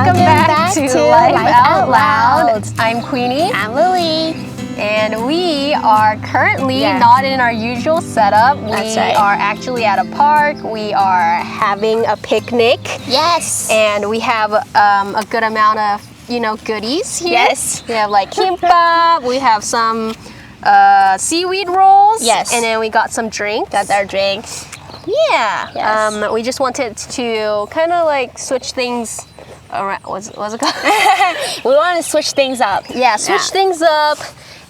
Welcome back to Life Out Loud. I'm Queenie. I'm Lili. And we are currently not in our usual setup. That's we right. are actually at a park. We are having a picnic. Yes. And we have a good amount of, goodies here. Yes. We have like kimbap. We have some seaweed rolls. Yes. And then we got some drinks. Got our drinks. Yeah. Yes. We just wanted to kind of like switch things around. What's it called? We want to switch things up. Yeah, switch things up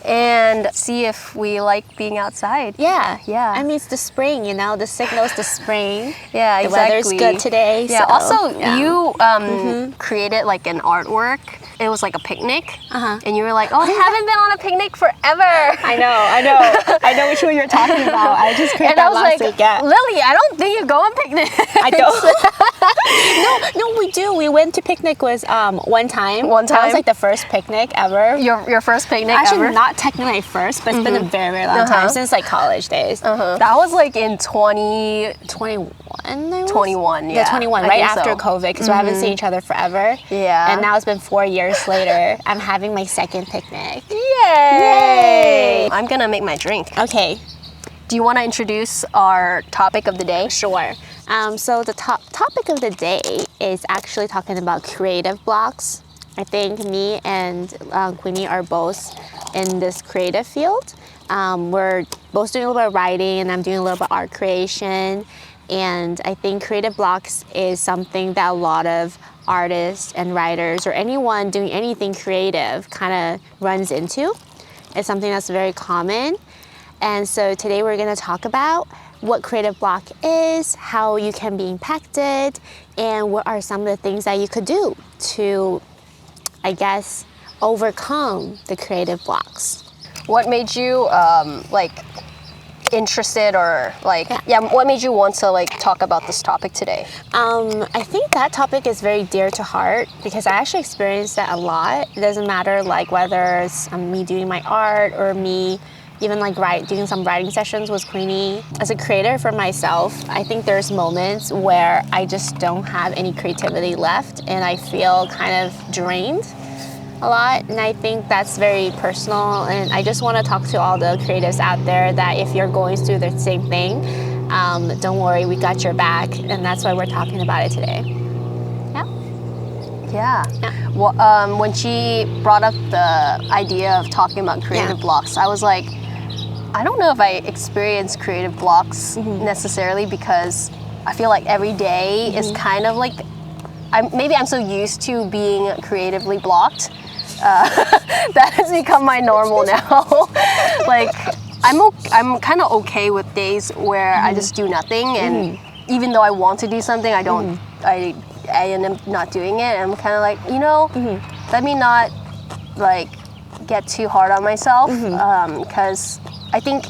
and see if we like being outside. Yeah. Yeah. I mean, it's the spring, the signal's the spring. Yeah, the exactly. weather's good today. Yeah, so, also you created like an artwork. It was like a picnic. And you were like, oh, I haven't been on a picnic forever. I know. I know which one you're talking about. I just created that last week. Yeah. Lily, I don't think you go on picnics. I don't. No, we do. We went to picnic was one time. That was like the first picnic ever. Your first picnic Actually, ever? not technically first, but it's been a very, very long time since like college days. That was like in 2021. 21, yeah. Yeah, 21, I right think after so. COVID, because we haven't seen each other forever. Yeah. And now it's been 4 years later. I'm having my second picnic. Yay! I'm gonna make my drink. Okay. Do you want to introduce our topic of the day? Sure. So the topic of the day is actually talking about creative blocks. I think me and Queenie are both in this creative field. We're both doing a little bit of writing, and I'm doing a little bit of art creation. And I think creative blocks is something that a lot of artists and writers or anyone doing anything creative kind of runs into. It's something that's very common. And so today we're going to talk about what creative block is, how you can be impacted, and what are some of the things that you could do to, I guess, overcome the creative blocks. What made you interested or what made you want to talk about this topic today? I think that topic is very dear to heart because I actually experienced that a lot. It doesn't matter whether it's me doing my art or me even doing some writing sessions with Queenie. As a creator for myself, I think there's moments where I just don't have any creativity left and I feel kind of drained a lot, and I think that's very personal, and I just want to talk to all the creatives out there that if you're going through the same thing, don't worry, we got your back, and that's why we're talking about it today. Yeah. Well, when she brought up the idea of talking about creative blocks, I was like, I don't know if I experience creative blocks necessarily, because I feel like every day is kind of maybe I'm so used to being creatively blocked. That has become my normal now. I'm kind of okay with days where I just do nothing, and even though I want to do something, I don't. I end up not doing it. And I'm kind of let me not get too hard on myself, because I think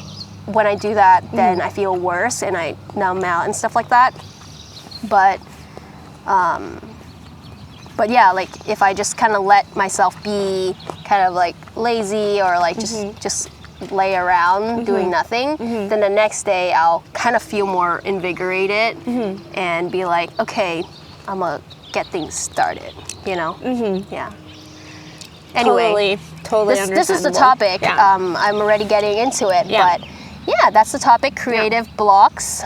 when I do that, then I feel worse and I numb out and stuff like that. But yeah, if I just kind of let myself be kind of lazy or just lay around doing nothing, then the next day I'll kind of feel more invigorated and be like, okay, I'm gonna get things started, Yeah. Anyway, totally this is the topic. Yeah. I'm already getting into it, Yeah. but yeah, that's the topic, creative blocks.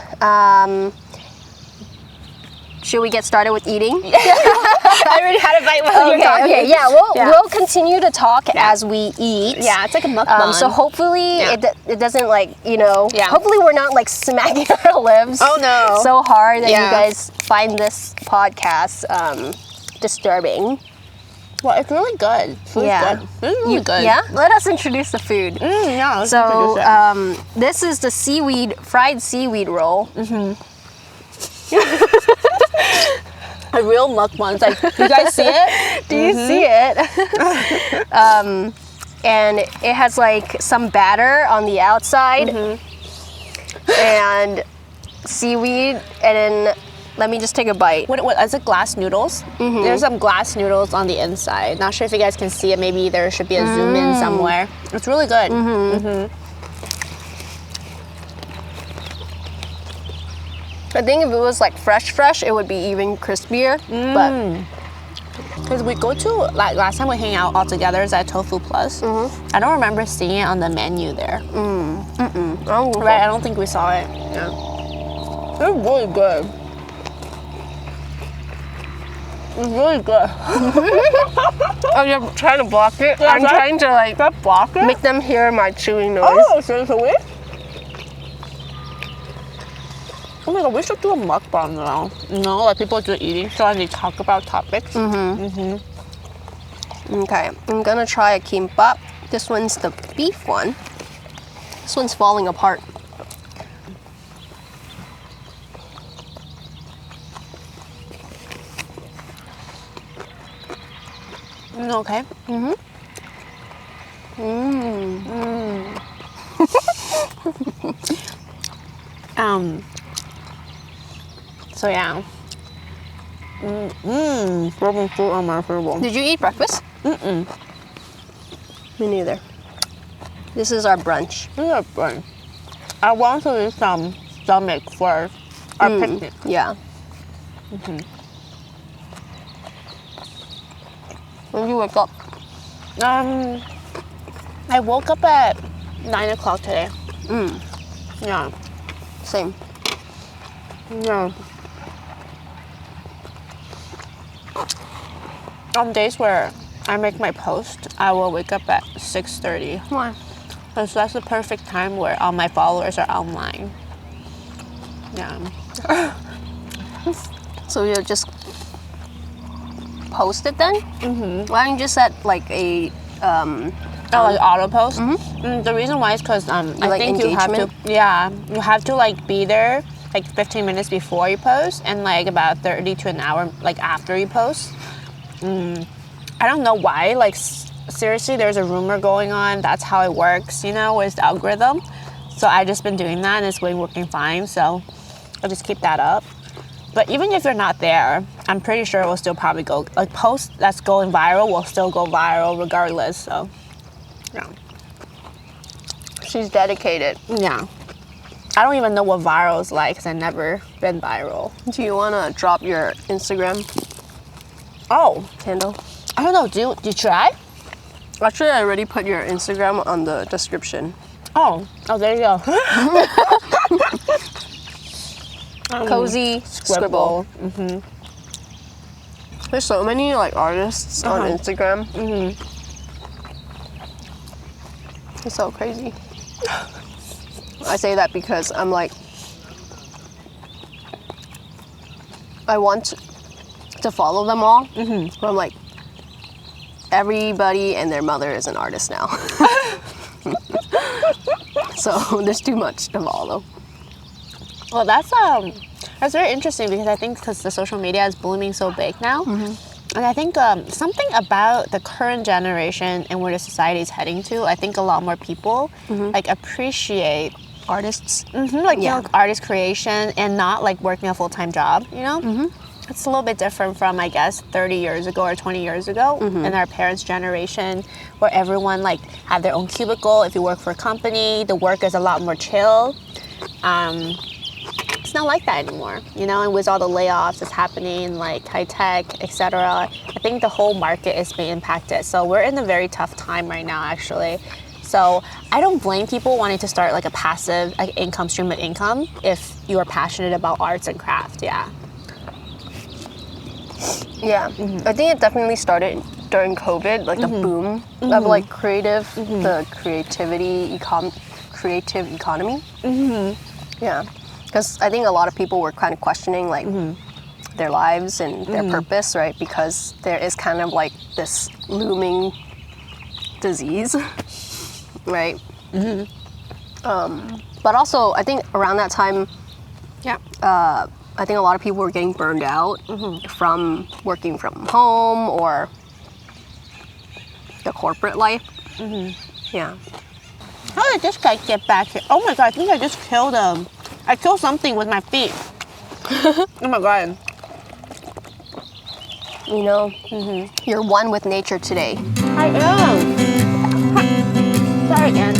Should we get started with eating? I already had a bite while you're talking. Okay, yeah, we'll continue to talk as we eat. Yeah, it's like a mukbang. So hopefully it doesn't hopefully we're not smacking our lips so hard that you guys find this podcast disturbing. Well, it's really good. Food's good. It's really good. Yeah? Let us introduce the food. Yeah, let's so introduce it. this is the fried seaweed roll. A real mukbang. You guys see it? Do you see it? And it has some batter on the outside and seaweed, and then let me just take a bite. What is it, glass noodles? There's some glass noodles on the inside. Not sure if you guys can see it. Maybe there should be a zoom in somewhere. It's really good. I think if it was fresh, it would be even crispier. But Because we go to, like last time we hang out all together is at Tofu Plus. I don't remember seeing it on the menu there. Right, I don't think we saw it. Yeah. It's really good. It's really good. Oh, you're trying to block it? Yeah, I'm trying to like block it? make them hear my chewing noise. Oh, seriously? Oh my god, we should do a mukbang now. You know, like people just eating show and they talk about topics. Okay, I'm gonna try a kimbap. This one's the beef one. This one's falling apart. Okay. So yeah. Rubbing fruit on my table. Did you eat breakfast? Me neither. This is our brunch. Yeah, but I want to eat some stomach for our picnic. Yeah. When did you wake up? I woke up at 9 o'clock today. Yeah. Same. Yeah. On days where I make my post, I will wake up at 6:30. Why? Because that's the perfect time where all my followers are online. Yeah. So you'll just post it then? Why don't you just set like a Like auto post. The reason why is because I like think you have to. engagement? Yeah, you have to like be there like 15 minutes before you post, and like about 30 to an hour like after you post. I don't know why. Like seriously, there's a rumor going on. That's how it works, you know, with the algorithm. So I just been doing that, and it's been working fine. So I'll just keep that up. But even if you're not there, I'm pretty sure it will still probably go. Like post that's going viral will still go viral regardless. So yeah. she's dedicated. Yeah. I don't even know what viral is like because I've never been viral. Do you wanna drop your Instagram Oh, handle? I don't know. Do you try? Actually, I already put your Instagram on the description. Oh, there you go. Cozy Scribble. There's so many like artists on Instagram. It's so crazy. I say that because I'm like, I want to follow them all, but I'm like, everybody and their mother is an artist now. So there's too much to follow. Well, that's very interesting because I think because the social media is blooming so big now, and I think something about the current generation and where the society is heading to, I think a lot more people like appreciate Artists. like you know, artist creation and not like working a full-time job. You know, it's a little bit different from I guess 30 years ago or 20 years ago in our parents' generation, where everyone like had their own cubicle. If you work for a company, the work is a lot more chill. It's not like that anymore, you know, and with all the layoffs that's happening, like high tech, etc., I think the whole market is being impacted. So we're in a very tough time right now, actually. So I don't blame people wanting to start like a passive like income stream of income if you are passionate about arts and craft. Yeah. Yeah, I think it definitely started during COVID, like the boom of like creative, the creative economy. Yeah, because I think a lot of people were kind of questioning like their lives and their purpose, right? Because there is kind of like this looming disease, right? But also, I think around that time, I think a lot of people were getting burned out from working from home or the corporate life. Yeah. How did this guy get back here? Oh my god, I think I just killed him. I killed something with my feet. Oh my god. You know, you're one with nature today. I am. Sorry again.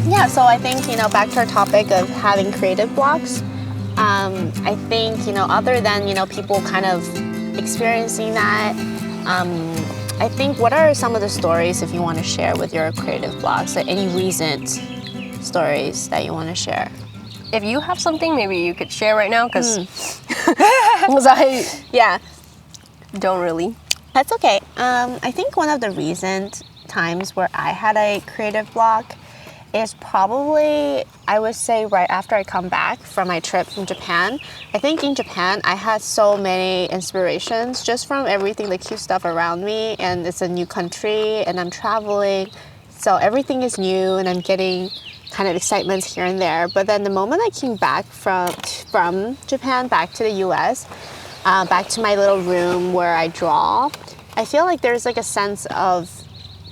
Yeah, so I I think, back to our topic of having creative blocks, I think, other than, people kind of experiencing that, I think what are some of the stories if you want to share with your creative blocks, like any recent stories that you want to share? If you have something, maybe you could share right now, because I don't really. That's okay. I think one of the recent times where I had a creative block is probably, I would say, right after I come back from my trip from Japan. I think in Japan, I had so many inspirations just from everything, the cute stuff around me, and it's a new country, and I'm traveling, so everything is new, and I'm getting kind of excitements here and there. But then the moment I came back from Japan back to the US, back to my little room where I draw, I feel like there's like a sense of,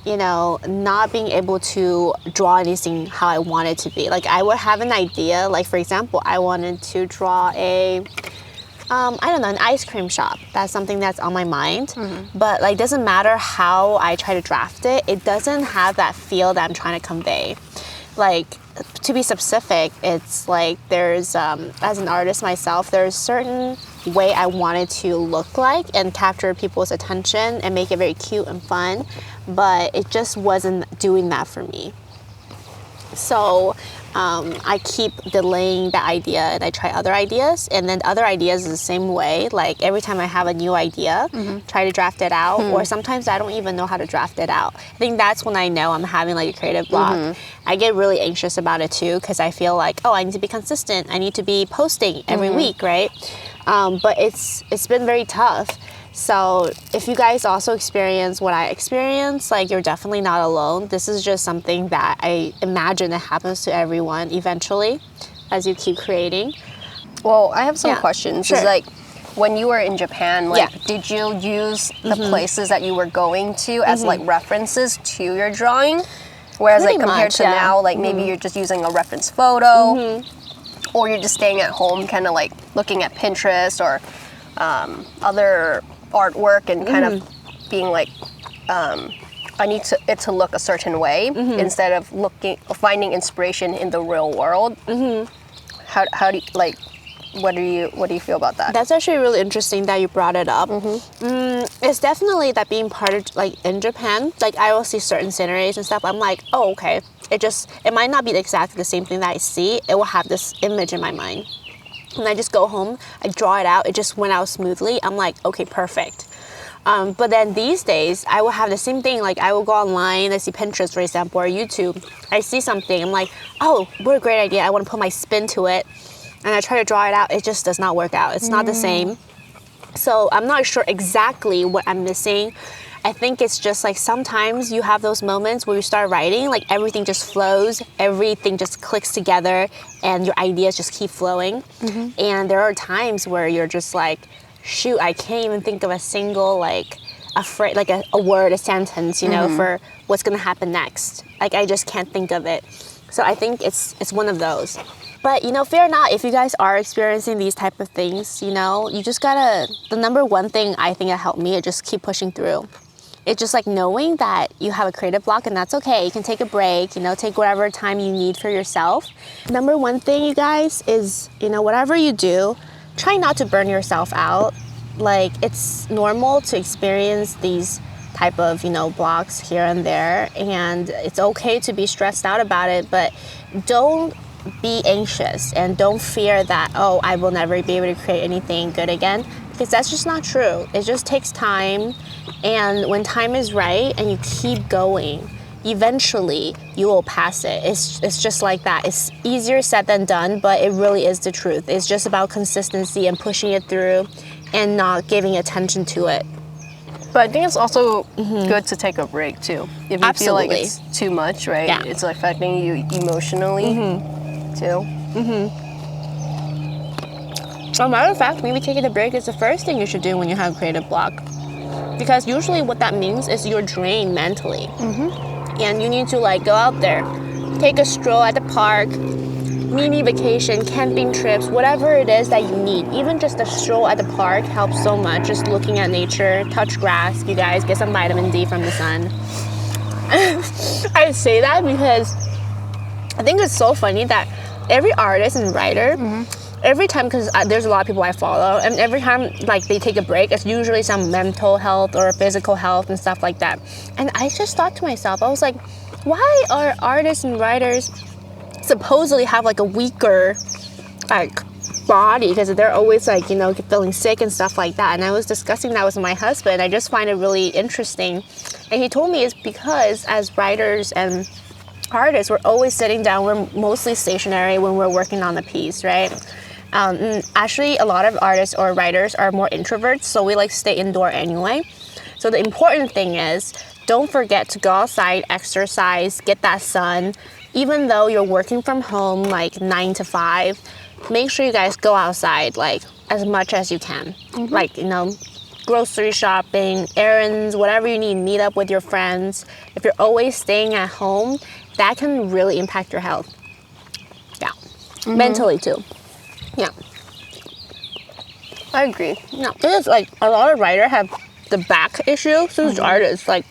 not being able to draw anything how I want it to be. Like I would have an idea, like for example, I wanted to draw an ice cream shop. That's something that's on my mind. But like, doesn't matter how I try to draft it, it doesn't have that feel that I'm trying to convey. Like, to be specific, it's like there's, as an artist myself, there's certain way I wanted to look like and capture people's attention and make it very cute and fun, but it just wasn't doing that for me. So I keep delaying that idea and I try other ideas, and then other ideas is the same way. Like every time I have a new idea, try to draft it out, or sometimes I don't even know how to draft it out. I think that's when I know I'm having like a creative block. I get really anxious about it too, because I feel like, oh, I need to be consistent. I need to be posting every week, right? But it's been very tough. So if you guys also experience what I experience, like you're definitely not alone. This is just something that I imagine it happens to everyone eventually as you keep creating. Well, I have some questions. Sure. Is like, when you were in Japan, did you use the places that you were going to as like references to your drawing? Whereas Pretty like compared much, to now, like maybe you're just using a reference photo, or you're just staying at home, kind of like looking at Pinterest or other artwork and kind of being like, I need it to look a certain way instead of finding inspiration in the real world. How do you like? What do you feel about that? That's actually really interesting that you brought it up. It's definitely that being part of like in Japan, like I will see certain sceneries and stuff. I'm like, oh, okay. It might not be exactly the same thing that I see. It will have this image in my mind. And I just go home, I draw it out, it just went out smoothly. I'm like, okay, perfect. But then these days, I will have the same thing. Like I will go online, I see Pinterest, for example, or YouTube. I see something, I'm like, oh, what a great idea. I want to put my spin to it. And I try to draw it out, it just does not work out. It's not the same. So I'm not sure exactly what I'm missing. I think it's just like sometimes you have those moments where you start writing, like everything just flows, everything just clicks together, and your ideas just keep flowing. And there are times where you're just like, shoot, I can't even think of a single like a word, a sentence, for what's gonna happen next. Like I just can't think of it. So I think it's one of those. But fear not, if you guys are experiencing these type of things, you just gotta, the number one thing I think that helped me is just keep pushing through. It's just like knowing that you have a creative block, and that's okay. You can take a break, take whatever time you need for yourself. Number one thing, you guys, is, whatever you do, try not to burn yourself out. Like, it's normal to experience these type of, blocks here and there, and it's okay to be stressed out about it, but don't be anxious and don't fear that, oh, I will never be able to create anything good again, because that's just not true. It just takes time, and when time is right and you keep going, eventually you will pass it. It's just like that. It's easier said than done, but it really is the truth. It's just about consistency and pushing it through and not giving attention to it. But I think it's also good to take a break too. If you feel like it's too much, right? Yeah. It's affecting you emotionally too. As a matter of fact, maybe taking a break is the first thing you should do when you have a creative block. Because usually what that means is you're drained mentally. And you need to go out there, take a stroll at the park, mini vacation, camping trips, whatever it is that you need. Even just a stroll at the park helps so much. Just looking at nature, touch grass, you guys, get some vitamin D from the sun. I say that because I think it's so funny that every artist and writer, every time, because there's a lot of people I follow, and every time like they take a break, it's usually some mental health or physical health and stuff like that. And I just thought to myself, I was like, why are artists and writers supposedly have like a weaker like body, because they're always like, you know, feeling sick and stuff like that. And I was discussing that with my husband. I just find it really interesting, and he told me it's because as writers and artists, we're always sitting down, we're mostly stationary when we're working on the piece, right? Actually, a lot of artists or writers are more introverts, so we like stay indoor anyway. So the important thing is, don't forget to go outside, exercise, get that sun. Even though you're working from home like 9 to 5, make sure you guys go outside like as much as you can. Like, you know, grocery shopping, errands, whatever you need, meet up with your friends. If you're always staying at home, that can really impact your health. Yeah. Mentally too. Yeah. I agree. Yeah. Because like a lot of writers have the back issue, so does artists. Like,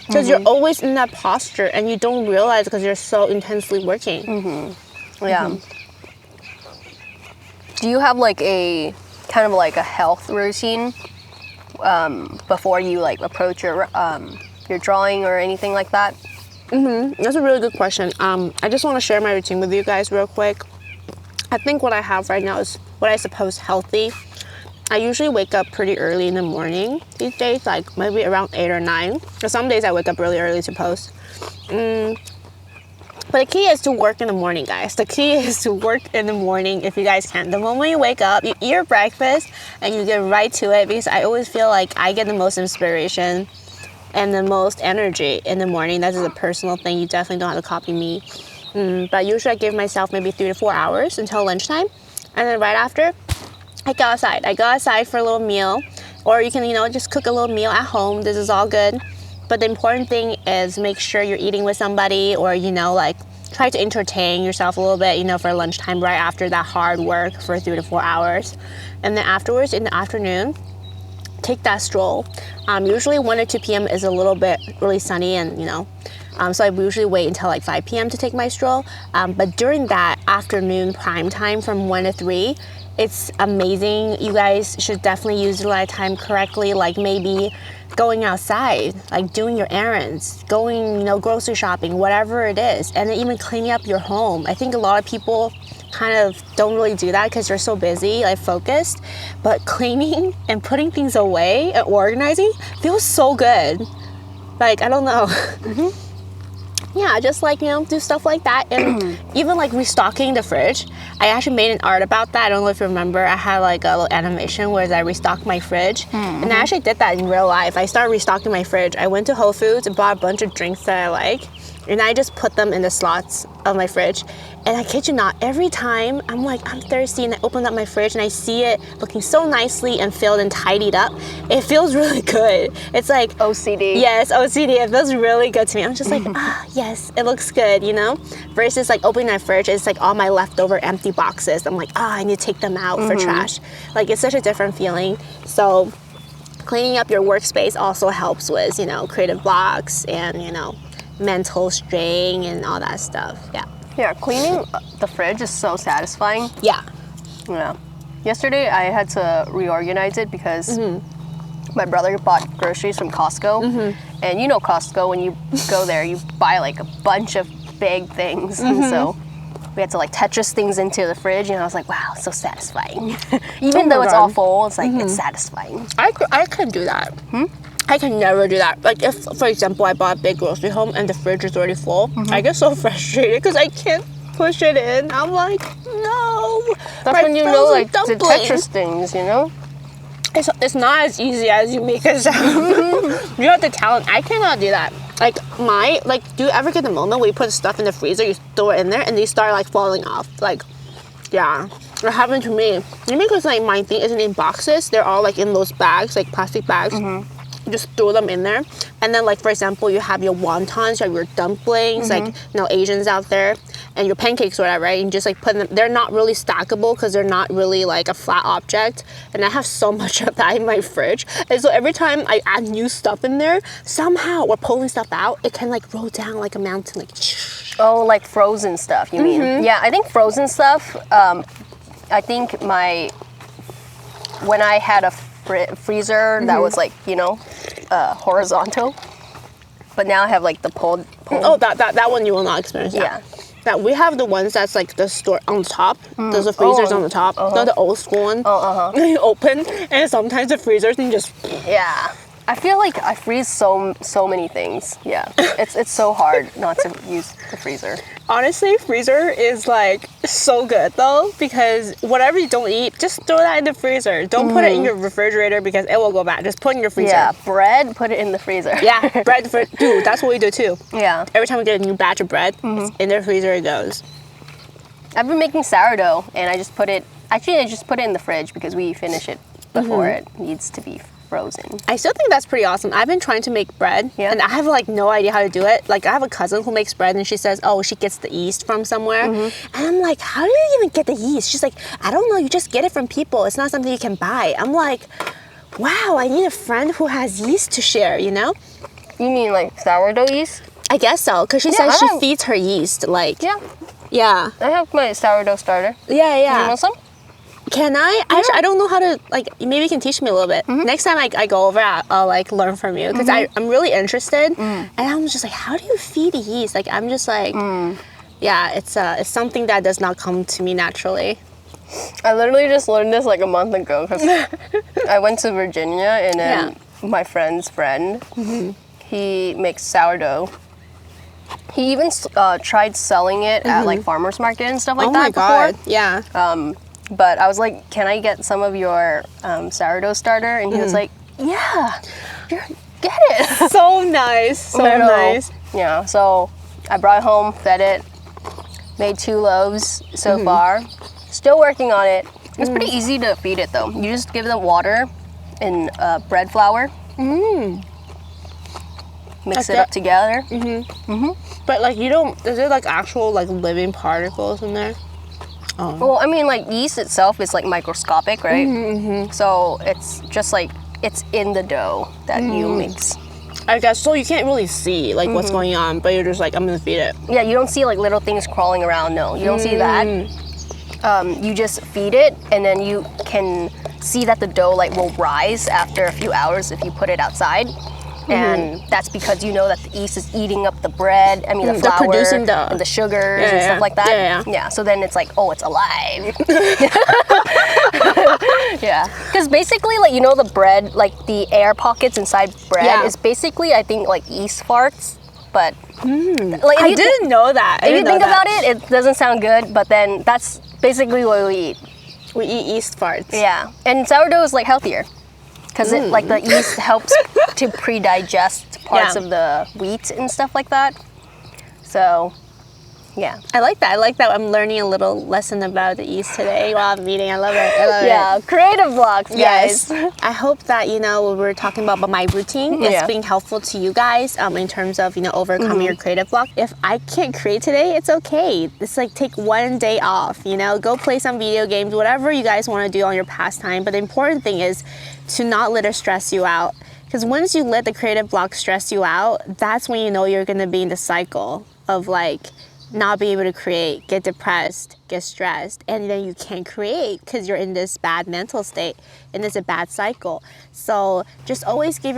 because you're always in that posture and you don't realize because you're so intensely working. Yeah. Do you have like a kind of like a health routine before you like approach your drawing or anything like that? That's a really good question. I just want to share my routine with you guys real quick. I think what I have right now is what I suppose healthy. I usually wake up pretty early in the morning these days, like maybe around 8 or 9. Or some days I wake up really early to post. But the key is to work in the morning, guys. The key is to work in the morning if you guys can. The moment you wake up, you eat your breakfast and you get right to it, because I always feel like I get the most inspiration and the most energy in the morning. That is a personal thing. You definitely don't have to copy me. But usually I give myself maybe 3 to 4 hours until lunchtime. And then right after, I go outside. I go outside for a little meal. Or you can, you know, just cook a little meal at home. This is all good. But the important thing is make sure you're eating with somebody, or, you know, like try to entertain yourself a little bit, you know, for lunchtime right after that hard work for 3 to 4 hours. And then afterwards, in the afternoon, take that stroll. Usually 1 or 2 p.m. is a little bit really sunny, and, you know, so I usually wait until like 5 p.m. to take my stroll. But during that afternoon prime time from 1 to 3, it's amazing. You guys should definitely use a lot of time correctly, like maybe going outside, like doing your errands, going, you know, grocery shopping, whatever it is, and then even cleaning up your home. I think a lot of people kind of don't really do that because they're so busy, like focused, but cleaning and putting things away and organizing feels so good. Like, I don't know. Yeah, just like, you know, do stuff like that. And even like restocking the fridge. I actually made an art about that. I don't know if you remember. I had like a little animation where I restocked my fridge. And I actually did that in real life. I started restocking my fridge. I went to Whole Foods and bought a bunch of drinks that I like. And I just put them in the slots of my fridge. And I kid you not, every time I'm like, I'm thirsty, and I open up my fridge and I see it looking so nicely and filled and tidied up, it feels really good. It's like OCD. Yes, OCD. It feels really good to me. I'm just like, yes, it looks good, you know? Versus like opening my fridge, it's like all my leftover empty boxes. I'm like, I need to take them out for trash. Like, it's such a different feeling. So cleaning up your workspace also helps with, you know, creative blocks and, you know, mental strain and all that stuff. Yeah, cleaning the fridge is so satisfying. Yeah. Yesterday I had to reorganize it because my brother bought groceries from Costco. And you know Costco, when you go there, you buy like a bunch of big things. And so we had to like Tetris things into the fridge, and I was like, wow, so satisfying. Even though it's all full, it's like, it's satisfying. I could do that. I can never do that. Like, if, for example, I bought a big grocery home and the fridge is already full, I get so frustrated because I can't push it in. I'm like, no. That's when you know, like, the Tetris things, you know? It's not as easy as you make it sound. You have the talent. I cannot do that. Like, do you ever get the moment where you put stuff in the freezer, you throw it in there, and they start, like, falling off? Like, yeah. It happened to me. Maybe because, like, my thing isn't in boxes. They're all, like, in those bags, like, plastic bags. Just throw them in there, and then, like, for example, you have your wontons, your dumplings, like, you know, Asians out there, and your pancakes or whatever, right? And just like put them, they're not really stackable because they're not really like a flat object, and I have so much of that in my fridge. And so every time I add new stuff in there, somehow, or pulling stuff out, it can like roll down like a mountain, like Oh, like frozen stuff, you mean? Yeah, I think frozen stuff, I think when I had a freezer that was like, horizontal, but now I have like the pulled. Oh, that one you will not experience that. Yeah. That we have the ones that's like the store on top. There's the freezers on the top. Not the old school one. You open and sometimes the freezers and just. Yeah. I feel like I freeze so many things. Yeah. It's so hard not to use the freezer. Honestly, freezer is like so good though, because whatever you don't eat, just throw that in the freezer. Don't put it in your refrigerator because it will go bad. Just put it in your freezer. Yeah, bread, put it in the freezer. Yeah, dude, that's what we do too. Yeah. Every time we get a new batch of bread, it's in the freezer it goes. I've been making sourdough and I just put it in the fridge because we finish it before it needs to be frozen. I still think that's pretty awesome. I've been trying to make bread and I have like no idea how to do it. Like I have a cousin who makes bread and she says, oh, she gets the yeast from somewhere. And I'm like, how do you even get the yeast? She's like, I don't know, you just get it from people. It's not something you can buy. I'm like, wow, I need a friend who has yeast to share, you know? You mean like sourdough yeast? I guess so, because she says she feeds her yeast like. Yeah. I have my sourdough starter. Yeah. You want some? Can I? Actually, I don't know how to, like, maybe you can teach me a little bit. Next time I go over, I'll like learn from you because I'm really interested. And I'm just like, how do you feed yeast? Like, I'm just like, yeah, it's something that does not come to me naturally. I literally just learned this like a month ago because I went to Virginia and then my friend's friend, he makes sourdough. He even tried selling it at like farmers market and stuff like that before. Oh my god, yeah. But I was like, can I get some of your sourdough starter? And he was like, yeah, get it. So nice, so nice. Yeah, so I brought it home, fed it, made 2 loaves so far. Still working on it. It's pretty easy to feed it though. You just give them water and bread flour. Mix it up together. But like is there like actual like living particles in there? Oh. Well, I mean, like yeast itself is like microscopic, right? So it's just like it's in the dough that you mix. I guess so. You can't really see like what's going on, but you're just like, I'm gonna feed it. Yeah, you don't see like little things crawling around. No, you don't see that. You just feed it, and then you can see that the dough like will rise after a few hours if you put it outside. And that's because you know that the yeast is eating up the bread, the flour, producing and the sugars and stuff like that. Yeah, so then it's like, oh, it's alive. Yeah, because basically, like, you know, the bread, like the air pockets inside bread is basically, I think, like yeast farts. But like, I didn't know that. If you think about it, it doesn't sound good, but then that's basically what we eat. We eat yeast farts. Yeah, and sourdough is like healthier. Because it like the yeast helps to pre-digest parts of the wheat and stuff like that. So, yeah. I like that. I'm learning a little lesson about the yeast today while I'm eating. I love it. Yeah, creative blocks, guys. Yes. I hope that, what we're talking about my routine is being helpful to you guys in terms of, overcoming your creative block. If I can't create today, it's okay. It's like take one day off, go play some video games, whatever you guys want to do on your pastime. But the important thing is to not let it stress you out. Because once you let the creative block stress you out, that's when you're going to be in the cycle of like not being able to create, get depressed, get stressed, and then you can't create because you're in this bad mental state and it's a bad cycle. So just always cut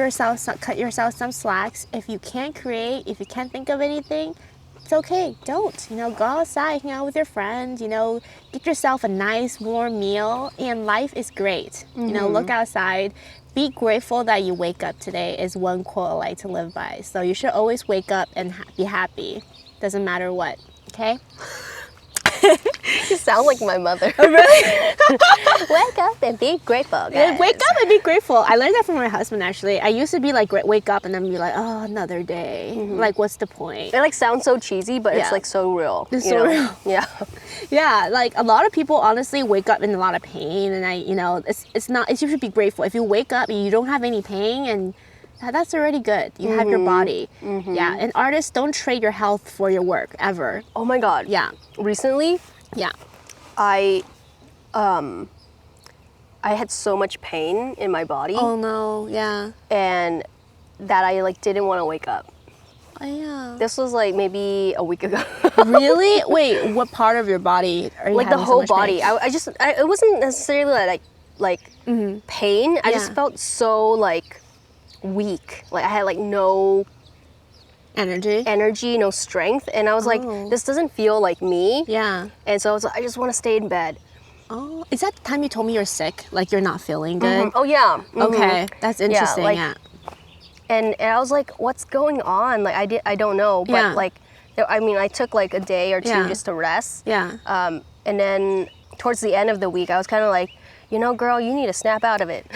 yourself some slacks. If you can't create, if you can't think of anything, it's okay. Don't, go outside, hang out with your friends, get yourself a nice warm meal, and life is great. Look outside. Be grateful that you wake up today is one quote I like to live by. So you should always wake up and be happy. Doesn't matter what, okay? You sound like my mother. Oh, really? Wake up and be grateful, guys. Yeah, wake up and be grateful. I learned that from my husband, actually. I used to be like, wake up and then be like, oh, another day. Like, what's the point? It like sounds so cheesy, but it's like so real. It's so real. Yeah. Yeah, like a lot of people honestly wake up in a lot of pain, and you should be grateful. If you wake up and you don't have any pain, and that's already good. You have your body. Yeah, and artists, don't trade your health for your work ever. Oh my God. Yeah. Recently, yeah, I had so much pain in my body. Oh no, yeah. And that I like didn't want to wake up. Yeah. This was like maybe a week ago. Really? Wait, what part of your body are you Like the having so whole much pain? body. It wasn't necessarily like pain. I just Yeah. felt so like weak. Like I had like no Energy? no strength, and I was like, Oh. this doesn't feel like me. Yeah. And so I was like, I just want to stay in bed. Oh, is that the time you told me you're sick? Like you're not feeling good? Oh yeah. Okay, that's interesting. like- Yeah. And I was like, what's going on? Like I don't know, but Yeah. like I mean, I took like a day or two Yeah. just to rest. Yeah. And then towards the end of the week, I was kind of like, you know, girl, you need to snap out of it.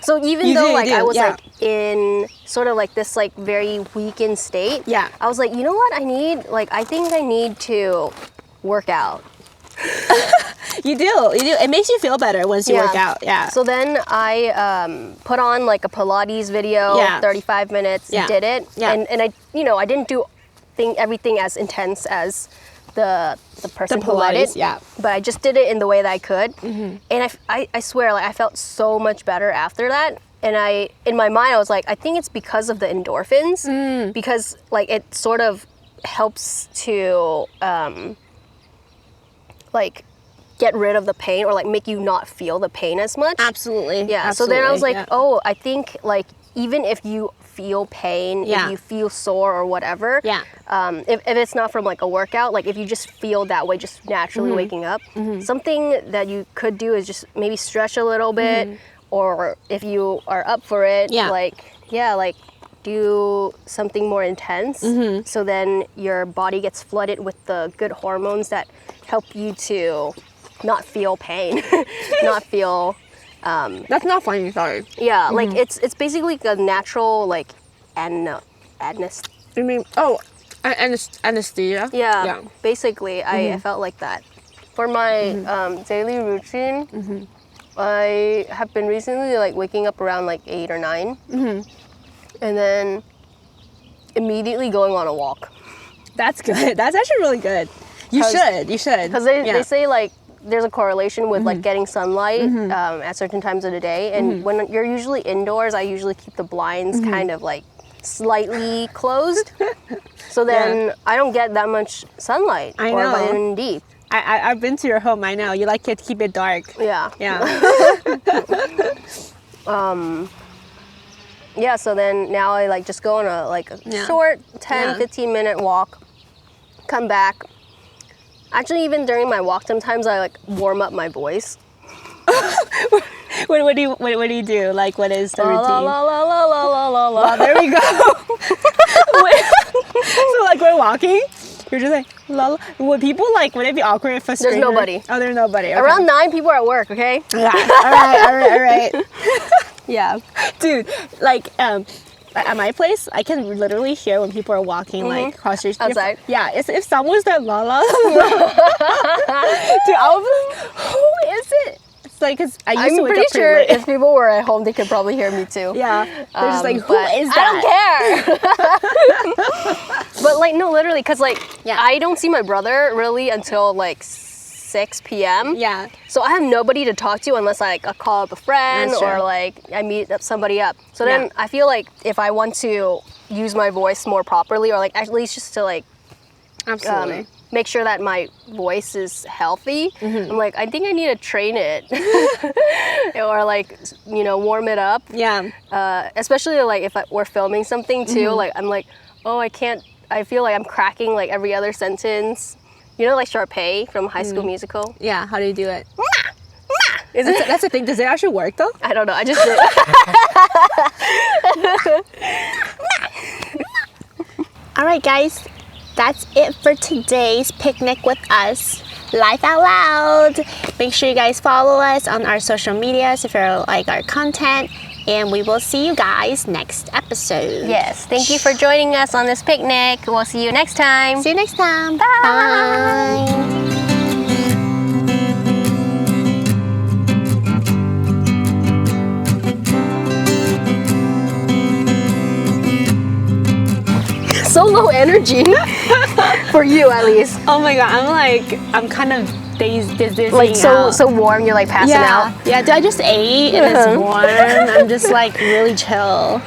So even You though do, like you do, I was yeah. like in sort of like this like very weakened state, Yeah. I was like, you know what, I think I need to work out. You do. It makes you feel better once you work out. Yeah. So then I put on like a Pilates video, Yeah. 35 minutes, Yeah. did it, Yeah. and I, you know, I didn't do everything as intense as the person who led Pilates, it, yeah. but I just did it in the way that I could, and I swear, like I felt so much better after that. And in my mind, I was like, I think it's because of the endorphins, because like it sort of helps to like get rid of the pain or like make you not feel the pain as much. Absolutely. Yeah. Absolutely. So then I was like, yeah. oh, I think like even if you feel pain, Yeah. if you feel sore or whatever, Yeah. if it's not from like a workout, like if you just feel that way, just naturally Mm-hmm. waking up, something that you could do is just maybe stretch a little bit, or if you are up for it, Yeah. like do something more intense. So then your body gets flooded with the good hormones that help you to not feel pain, not feel. That's not funny. Sorry. Yeah, like it's basically a natural like anesthesia. You mean anesthesia? Yeah, basically I felt like that. For my daily routine, I have been recently like waking up around like 8 or 9, and then immediately going on a walk. That's good. That's actually really good. You should. Because they say like there's a correlation with like getting sunlight at certain times of the day, and when you're usually indoors, I usually keep the blinds kind of like slightly closed, so then I don't get that much sunlight I or know. vitamin D. I've been to your home. I know you like to keep it dark. Yeah. Yeah. Yeah, so then now I like just go on a like a Yeah. short 10, Yeah. 15-minute walk, come back. Actually, even during my walk, sometimes I like warm up my voice. What do you do? Like, what is the La routine? la la la la la la la. Oh, there we go. So like we're walking, you're just like la la. Would people like? Would it be awkward if a stranger? nobody. Oh, there's nobody. Okay. Around 9 people are at work, okay? Yeah. All right. Yeah. Dude, like at my place, I can literally hear when people are walking like across the street. Outside? Yeah, if someone's that la la, dude, I'll be like, who is it? It's like, cause I used I'm to wake pretty up pretty sure late. if people were at home, they could probably hear me too. Yeah, they're just like, who but is I that? don't care. But like, no, literally, because like, Yeah. I don't see my brother really until like 6 p.m. Yeah. So I have nobody to talk to unless I call up a friend That's or true. like I meet up somebody up. So then Yeah. I feel like if I want to use my voice more properly, or like at least just to like Absolutely. make sure that my voice is healthy, I'm like, I think I need to train it or like, you know, warm it up. Yeah. Especially like if we're filming something too, like I'm like, oh, I feel like I'm cracking like every other sentence. You know, like Sharpay from High School Musical? Yeah. How do you do it? Is it? That's the thing. Does it actually work though? I don't know. I just did. All right, guys. That's it for today's picnic with us. Life out loud. Make sure you guys follow us on our social medias if you like our content. And we will see you guys next episode. Yes. Thank you for joining us on this picnic. We'll see you next time. See you next time. Bye. Bye. So low energy for you, at least. Oh my god, I'm kind of dizzy. Like so warm. You're like passing out. Yeah, I just ate and it's warm. I'm just like really chill.